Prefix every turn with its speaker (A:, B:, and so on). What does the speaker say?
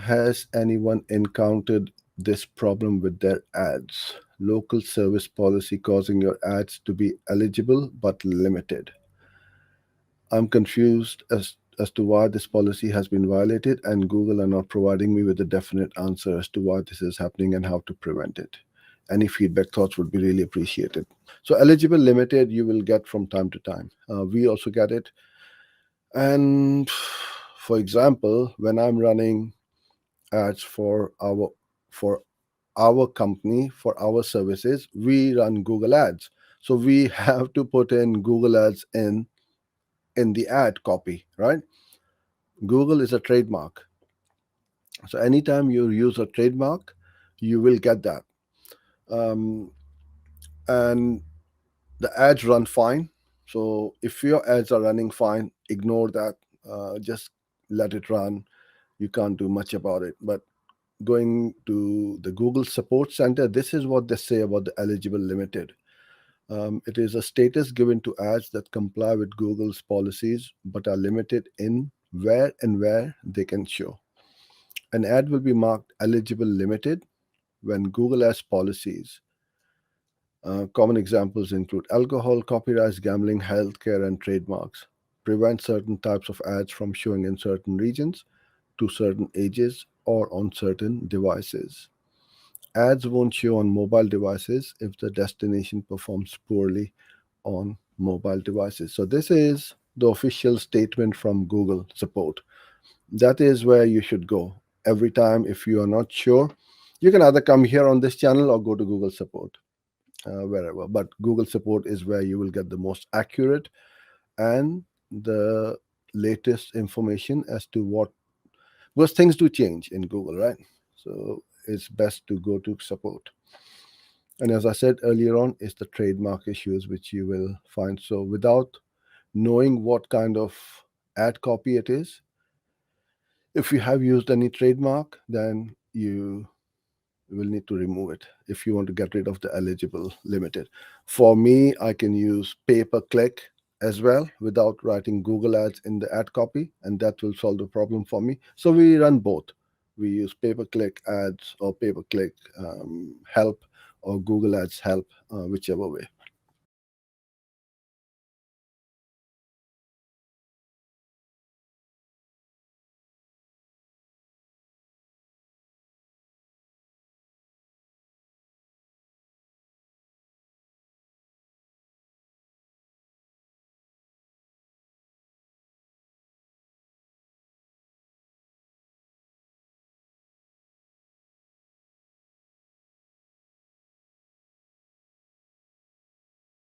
A: Has anyone encountered this problem with their ads? Local service policy causing your ads to be eligible but limited. I'm confused as to why this policy has been violated, and Google are not providing me with a definite answer as to why this is happening and how to prevent it. Any feedback, thoughts would be really appreciated. So, eligible limited, you will get from time to time. We also get it. And for example, when I'm running ads for our company, for our services, we run Google Ads. So we have to put in Google Ads in the ad copy, right? Google is a trademark. So anytime you use a trademark, you will get that. Um, and the ads run fine. So if your ads are running fine, ignore that. Just let it run. You can't do much about it. But going to the Google Support Center, this is what they say about the eligible limited. It is a status given to ads that comply with Google's policies but are limited in where they can show. An ad will be marked eligible limited when Google has policies. Common examples include alcohol, copyrights, gambling, healthcare, and trademarks. Prevent certain types of ads from showing in certain regions, to certain ages, or on certain devices. Ads won't show on mobile devices if the destination performs poorly on mobile devices. So, this is the official statement from Google Support. That is where you should go. Every time, if you are not sure, you can either come here on this channel or go to Google Support, wherever. But Google Support is where you will get the most accurate and the latest information as to what, because things do change in Google, right? So it's best to go to support. And as I said earlier on, it's the trademark issues which you will find. So without knowing what kind of ad copy it is, if you have used any trademark, then you will need to remove it if you want to get rid of the eligible limited. For me, I can use pay per click as well without writing Google ads in the ad copy, and that will solve the problem for me. So we run both. We use pay per click ads or pay per click help or Google ads help, whichever way.